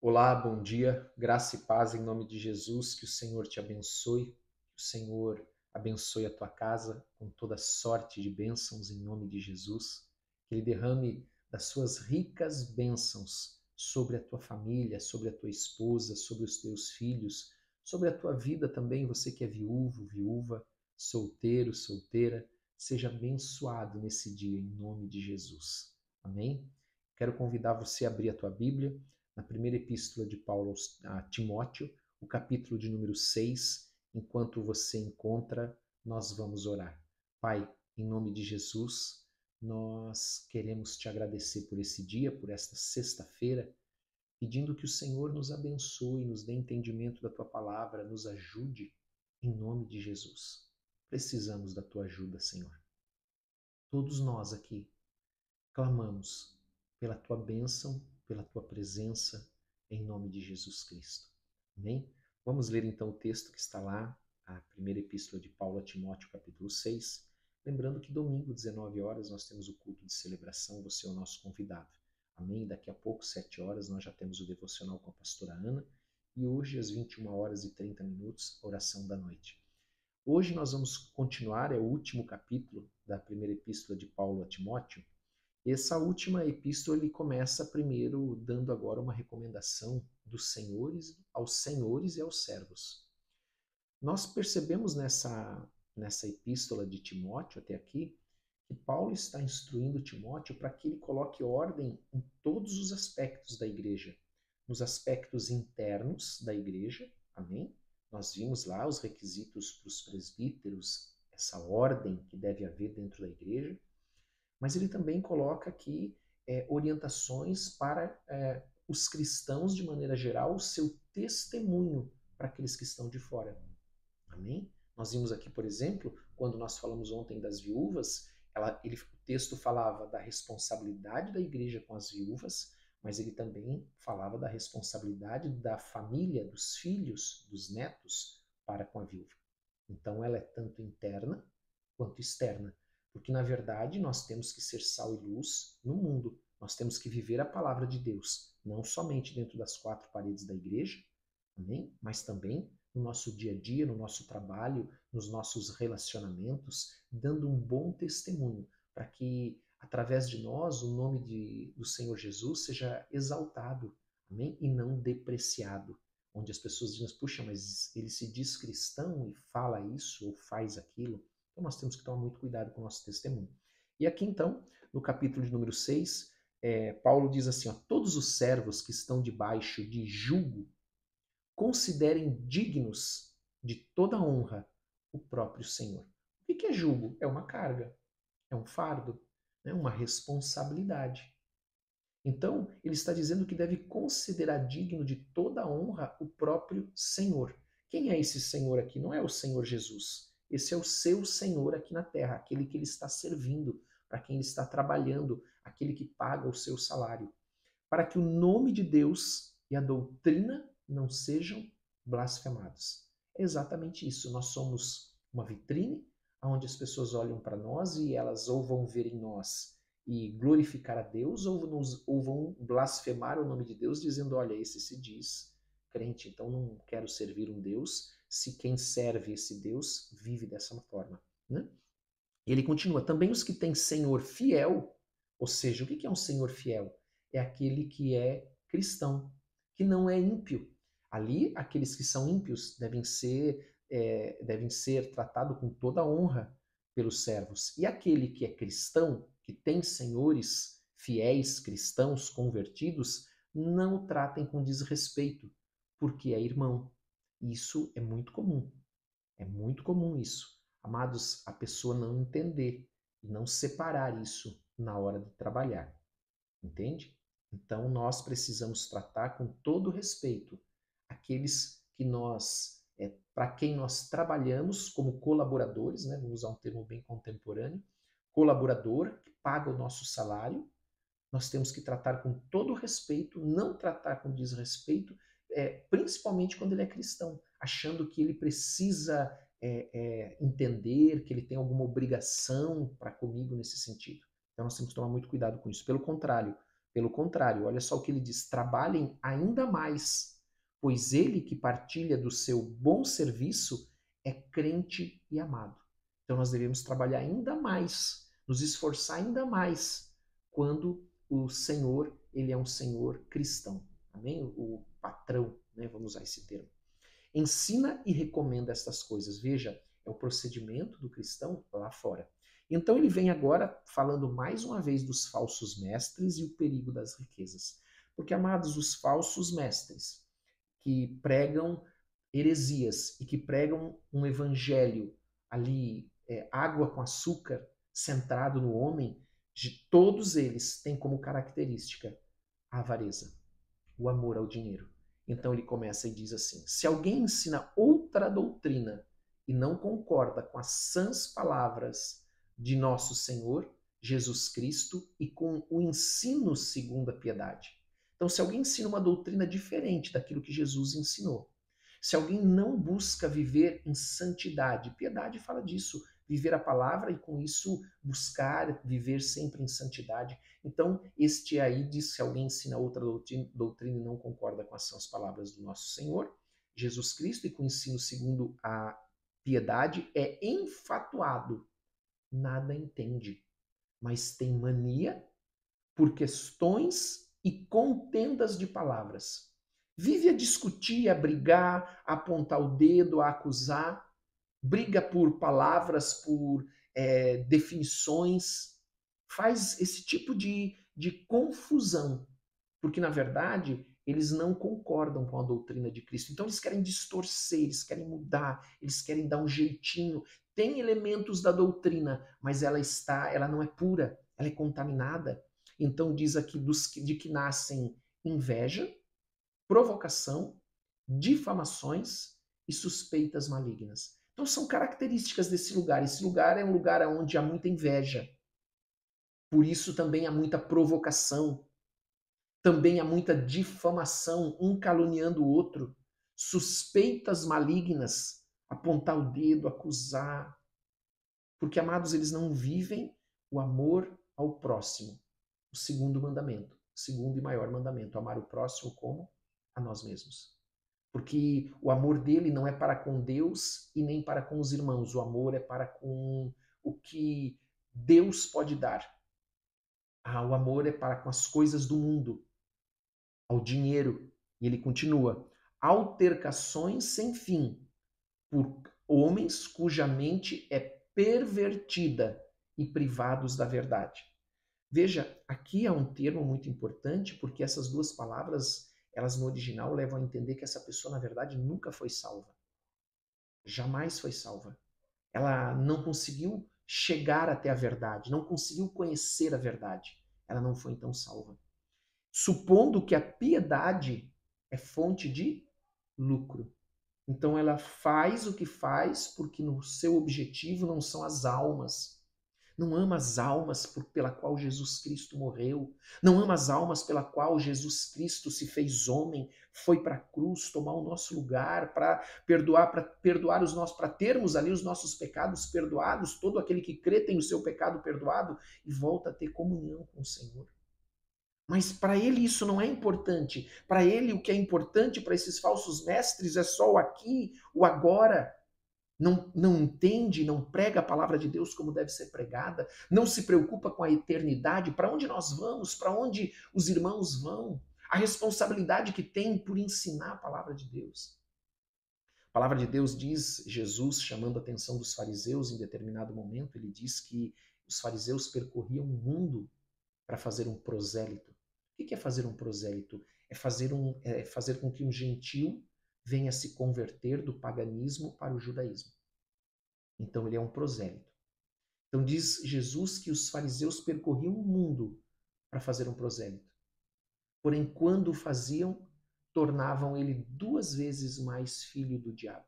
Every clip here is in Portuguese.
Olá, bom dia, graça e paz em nome de Jesus, que o Senhor te abençoe, que o Senhor abençoe a tua casa com toda sorte de bênçãos em nome de Jesus, que Ele derrame das suas ricas bênçãos sobre a tua família, sobre a tua esposa, sobre os teus filhos, sobre a tua vida também, você que é viúvo, viúva, solteiro, solteira, seja abençoado nesse dia em nome de Jesus. Amém? Quero convidar você a abrir a tua Bíblia na primeira epístola de Paulo a Timóteo, o capítulo de número 6. Enquanto você encontra, nós vamos orar. Pai, em nome de Jesus, nós queremos te agradecer por esse dia, por esta sexta-feira, pedindo que o Senhor nos abençoe, nos dê entendimento da tua palavra, nos ajude, em nome de Jesus. Precisamos da tua ajuda, Senhor. Todos nós aqui clamamos pela tua bênção, pela tua presença, em nome de Jesus Cristo. Amém? Vamos ler então o texto que está lá, a primeira epístola de Paulo a Timóteo, capítulo 6. Lembrando que domingo, 19 horas, nós temos o culto de celebração, você é o nosso convidado. Amém? Daqui a pouco, 7 horas, nós já temos o devocional com a pastora Ana. E hoje, às 21 horas e 30 minutos, a oração da noite. Hoje nós vamos continuar, é o último capítulo da primeira epístola de Paulo a Timóteo. Essa última epístola ele começa primeiro dando agora uma recomendação dos senhores aos senhores e aos servos. Nós percebemos nessa epístola de Timóteo até aqui que Paulo está instruindo Timóteo para que ele coloque ordem em todos os aspectos da igreja, nos aspectos internos da igreja, amém? Nós vimos lá os requisitos para os presbíteros, essa ordem que deve haver dentro da igreja. Mas ele também coloca aqui orientações para os cristãos, de maneira geral, o seu testemunho para aqueles que estão de fora. Amém? Nós vimos aqui, por exemplo, quando nós falamos ontem das viúvas, o texto falava da responsabilidade da igreja com as viúvas, mas ele também falava da responsabilidade da família, dos filhos, dos netos para com a viúva. Então ela é tanto interna quanto externa. Porque, na verdade, nós temos que ser sal e luz no mundo. Nós temos que viver a palavra de Deus, não somente dentro das quatro paredes da igreja, amém? Mas também no nosso dia a dia, no nosso trabalho, nos nossos relacionamentos, dando um bom testemunho, para que, através de nós, o nome do Senhor Jesus seja exaltado, amém? E não depreciado. Onde as pessoas dizem, puxa, mas ele se diz cristão e fala isso ou faz aquilo. Então nós temos que tomar muito cuidado com o nosso testemunho. E aqui então, no capítulo de número 6, Paulo diz assim, ó, todos os servos que estão debaixo de jugo considerem dignos de toda honra o próprio Senhor. O que é jugo? É uma carga, é um fardo, é uma responsabilidade. Então, ele está dizendo que deve considerar digno de toda honra o próprio Senhor. Quem é esse Senhor aqui? Não é o Senhor Jesus. Esse é o seu Senhor aqui na terra, aquele que ele está servindo, para quem ele está trabalhando, aquele que paga o seu salário. Para que o nome de Deus e a doutrina não sejam blasfemados. É exatamente isso. Nós somos uma vitrine onde as pessoas olham para nós e elas ou vão ver em nós e glorificar a Deus ou vão blasfemar o nome de Deus dizendo, olha, esse se diz crente, então não quero servir um Deus se quem serve esse Deus vive dessa forma. Né? Ele continua, também os que têm Senhor fiel, ou seja, o que é um Senhor fiel? É aquele que é cristão, que não é ímpio. Ali, aqueles que são ímpios devem ser tratados com toda honra pelos servos. E aquele que é cristão, que tem senhores fiéis, cristãos, convertidos, não o tratem com desrespeito, porque é irmão. Isso é muito comum. É muito comum isso. Amados, a pessoa não entender e não separar isso na hora de trabalhar. Entende? Então nós precisamos tratar com todo respeito aqueles que para quem nós trabalhamos como colaboradores, né? Vamos usar um termo bem contemporâneo, colaborador que paga o nosso salário, nós temos que tratar com todo respeito, não tratar com desrespeito, principalmente quando ele é cristão, achando que ele precisa entender, que ele tem alguma obrigação para comigo nesse sentido. Então nós temos que tomar muito cuidado com isso. Pelo contrário, Pelo contrário, olha só o que ele diz: trabalhem ainda mais, pois ele que partilha do seu bom serviço é crente e amado. Então nós devemos trabalhar ainda mais, nos esforçar ainda mais quando o Senhor, ele é um Senhor cristão. Amém? O patrão, né? Vamos usar esse termo. Ensina e recomenda estas coisas. Veja, é o procedimento do cristão lá fora. Então ele vem agora falando mais uma vez dos falsos mestres e o perigo das riquezas. Porque, amados, os falsos mestres que pregam heresias e que pregam um evangelho ali, água com açúcar, centrado no homem, de todos eles têm como característica a avareza, o amor ao dinheiro. Então ele começa e diz assim: se alguém ensina outra doutrina e não concorda com as sãs palavras de nosso Senhor Jesus Cristo e com o ensino segundo a piedade. Então, se alguém ensina uma doutrina diferente daquilo que Jesus ensinou, se alguém não busca viver em santidade, piedade fala disso, viver a palavra e com isso buscar viver sempre em santidade. Então, este aí diz: se alguém ensina outra doutrina e não concorda com as palavras do nosso Senhor, Jesus Cristo, e com o ensino segundo a piedade, é enfatuado, nada entende, mas tem mania por questões e contendas de palavras. Vive a discutir, a brigar, a apontar o dedo, a acusar, briga por palavras, por definições, faz esse tipo de confusão, porque na verdade eles não concordam com a doutrina de Cristo. Então eles querem distorcer, eles querem mudar, eles querem dar um jeitinho. Tem elementos da doutrina, mas ela não é pura, ela é contaminada. Então diz aqui de que nascem inveja, provocação, difamações e suspeitas malignas. Então são características desse lugar. Esse lugar é um lugar onde há muita inveja. Por isso também há muita provocação. Também há muita difamação, um caluniando o outro. Suspeitas malignas, apontar o dedo, acusar. Porque, amados, eles não vivem o amor ao próximo. O segundo mandamento, o segundo e maior mandamento, amar o próximo como a nós mesmos. Porque o amor dele não é para com Deus e nem para com os irmãos. O amor é para com o que Deus pode dar. O amor é para com as coisas do mundo, ao dinheiro. E ele continua: altercações sem fim por homens cuja mente é pervertida e privados da verdade. Veja, aqui há um termo muito importante, porque essas duas palavras, elas no original levam a entender que essa pessoa, na verdade, nunca foi salva. Jamais foi salva. Ela não conseguiu chegar até a verdade, não conseguiu conhecer a verdade. Ela não foi então salva. Supondo que a piedade é fonte de lucro. Então ela faz o que faz porque no seu objetivo não são as almas. Não ama as almas pela qual Jesus Cristo morreu. Não ama as almas pela qual Jesus Cristo se fez homem, foi para a cruz tomar o nosso lugar, para perdoar os nossos, para termos ali os nossos pecados perdoados. Todo aquele que crê tem o seu pecado perdoado e volta a ter comunhão com o Senhor. Mas para ele isso não é importante. Para ele o que é importante para esses falsos mestres é só o aqui, o agora. Não entende, não prega a palavra de Deus como deve ser pregada, não se preocupa com a eternidade, para onde nós vamos, para onde os irmãos vão, a responsabilidade que tem por ensinar a palavra de Deus. A palavra de Deus diz, Jesus chamando a atenção dos fariseus em determinado momento, ele diz que os fariseus percorriam o mundo para fazer um prosélito. O que é fazer um prosélito? É fazer com que um gentil venha se converter do paganismo para o judaísmo. Então ele é um prosélito. Então diz Jesus que os fariseus percorriam o mundo para fazer um prosélito. Porém, quando o faziam, tornavam ele 2 vezes mais filho do diabo.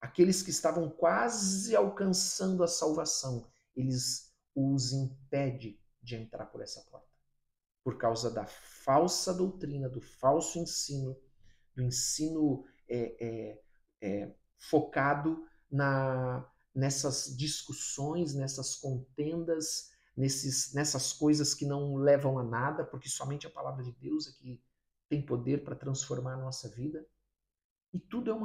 Aqueles que estavam quase alcançando a salvação, eles os impedem de entrar por essa porta. Por causa da falsa doutrina, do falso ensino, do ensino focado nessas discussões, nessas contendas, nessas coisas que não levam a nada, porque somente a palavra de Deus é que tem poder para transformar a nossa vida. E tudo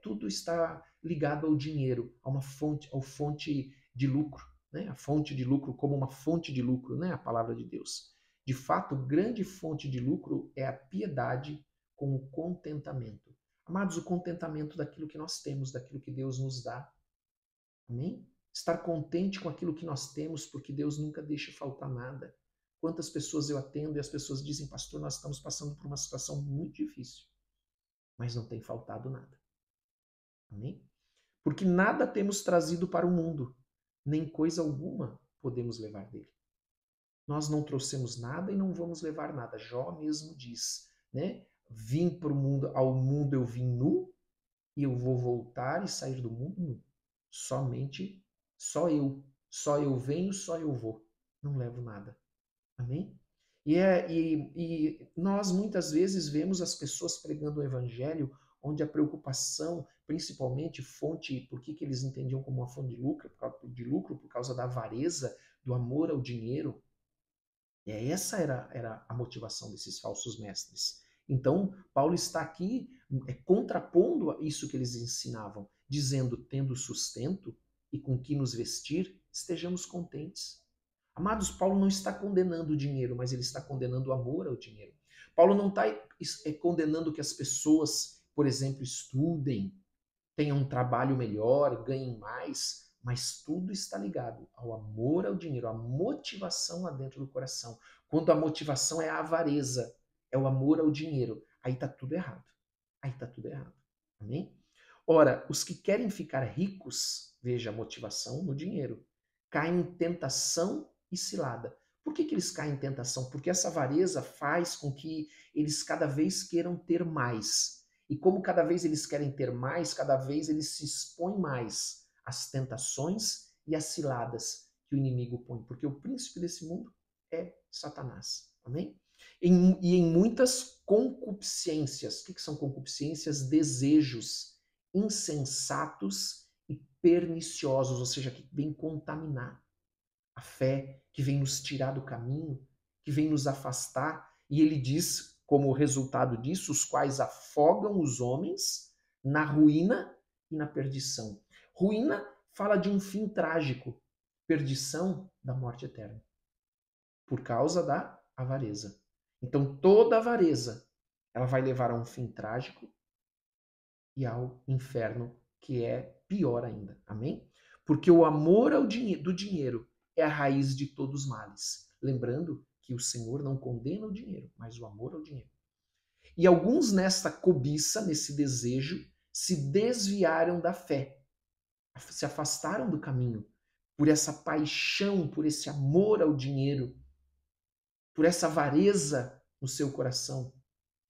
tudo está ligado ao dinheiro, a uma fonte de lucro, né? A fonte de lucro como uma fonte de lucro, né? A palavra de Deus. De fato, grande fonte de lucro é a piedade com o contentamento. Amados, o contentamento daquilo que nós temos, daquilo que Deus nos dá. Amém? Estar contente com aquilo que nós temos, porque Deus nunca deixa faltar nada. Quantas pessoas eu atendo e as pessoas dizem, pastor, nós estamos passando por uma situação muito difícil, mas não tem faltado nada. Amém? Porque nada temos trazido para o mundo, nem coisa alguma podemos levar dele. Nós não trouxemos nada e não vamos levar nada. Jó mesmo diz, né? Vim para o mundo, ao mundo eu vim nu e eu vou voltar e sair do mundo nu. Somente, só eu venho, só eu vou. Não levo nada. Amém? E nós muitas vezes vemos as pessoas pregando o evangelho onde a preocupação, principalmente fonte, por que eles entendiam como uma fonte de lucro por causa da avareza, do amor ao dinheiro. E essa era a motivação desses falsos mestres. Então, Paulo está aqui contrapondo a isso que eles ensinavam, dizendo, tendo sustento e com que nos vestir, estejamos contentes. Amados, Paulo não está condenando o dinheiro, mas ele está condenando o amor ao dinheiro. Paulo não está condenando que as pessoas, por exemplo, estudem, tenham um trabalho melhor, ganhem mais, mas tudo está ligado ao amor ao dinheiro, à motivação lá dentro do coração. Quando a motivação é a avareza, é o amor ao dinheiro, aí está tudo errado. Aí está tudo errado. Amém? Ora, os que querem ficar ricos, veja a motivação no dinheiro, caem em tentação e cilada. Por que eles caem em tentação? Porque essa avareza faz com que eles cada vez queiram ter mais. E como cada vez eles querem ter mais, cada vez eles se expõem mais às tentações e às ciladas que o inimigo põe. Porque o príncipe desse mundo é Satanás. Amém? E em muitas concupiscências. O que são concupiscências? Desejos insensatos e perniciosos, ou seja, que vêm contaminar a fé, que vem nos tirar do caminho, que vem nos afastar. E ele diz, como resultado disso, os quais afogam os homens na ruína e na perdição. Ruína fala de um fim trágico, perdição da morte eterna, por causa da avareza. Então toda avareza, ela vai levar a um fim trágico e ao inferno, que é pior ainda. Amém? Porque o amor do dinheiro é a raiz de todos os males. Lembrando que o Senhor não condena o dinheiro, mas o amor ao dinheiro. E alguns nesta cobiça, nesse desejo, se desviaram da fé, se afastaram do caminho, por essa paixão, por esse amor ao dinheiro, por essa avareza no seu coração,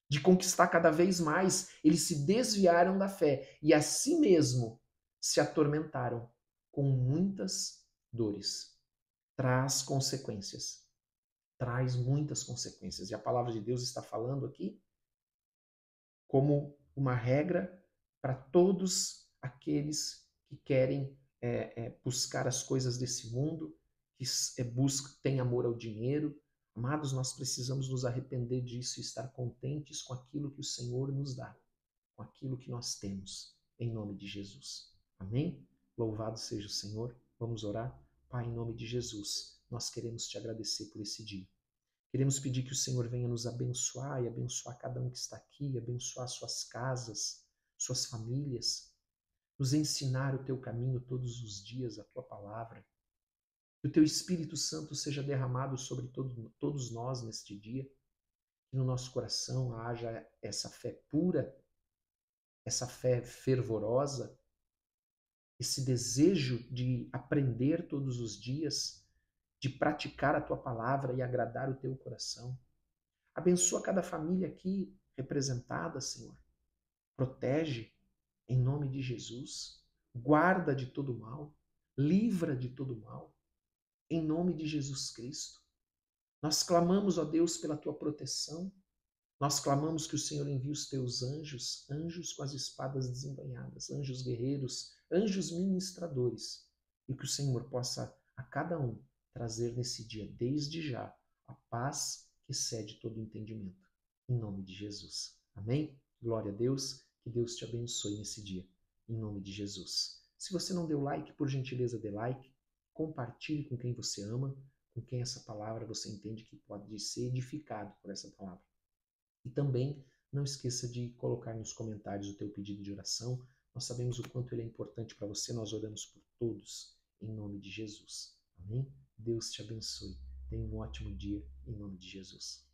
de conquistar cada vez mais, eles se desviaram da fé e a si mesmo se atormentaram com muitas dores. Traz consequências. Traz muitas consequências. E a palavra de Deus está falando aqui como uma regra para todos aqueles que querem buscar as coisas desse mundo, que têm amor ao dinheiro. Amados, nós precisamos nos arrepender disso e estar contentes com aquilo que o Senhor nos dá, com aquilo que nós temos, em nome de Jesus. Amém? Louvado seja o Senhor. Vamos orar? Pai, em nome de Jesus, nós queremos te agradecer por esse dia. Queremos pedir que o Senhor venha nos abençoar e abençoar cada um que está aqui, abençoar suas casas, suas famílias, nos ensinar o teu caminho todos os dias, a tua palavra. Que o teu Espírito Santo seja derramado sobre todos nós neste dia, que no nosso coração haja essa fé pura, essa fé fervorosa, esse desejo de aprender todos os dias, de praticar a tua palavra e agradar o teu coração. Abençoa cada família aqui representada, Senhor. Protege em nome de Jesus. Guarda de todo mal. Livra de todo mal. Em nome de Jesus Cristo. Nós clamamos, ó Deus, pela tua proteção. Nós clamamos que o Senhor envie os teus anjos, anjos com as espadas desembainhadas, anjos guerreiros, anjos ministradores, e que o Senhor possa a cada um trazer nesse dia, desde já, a paz que excede todo entendimento. Em nome de Jesus. Amém? Glória a Deus. Que Deus te abençoe nesse dia. Em nome de Jesus. Se você não deu like, por gentileza, dê like. Compartilhe com quem você ama, com quem essa palavra você entende que pode ser edificado por essa palavra. E também não esqueça de colocar nos comentários o teu pedido de oração. Nós sabemos o quanto ele é importante para você. Nós oramos por todos, em nome de Jesus. Amém? Deus te abençoe. Tenha um ótimo dia, em nome de Jesus.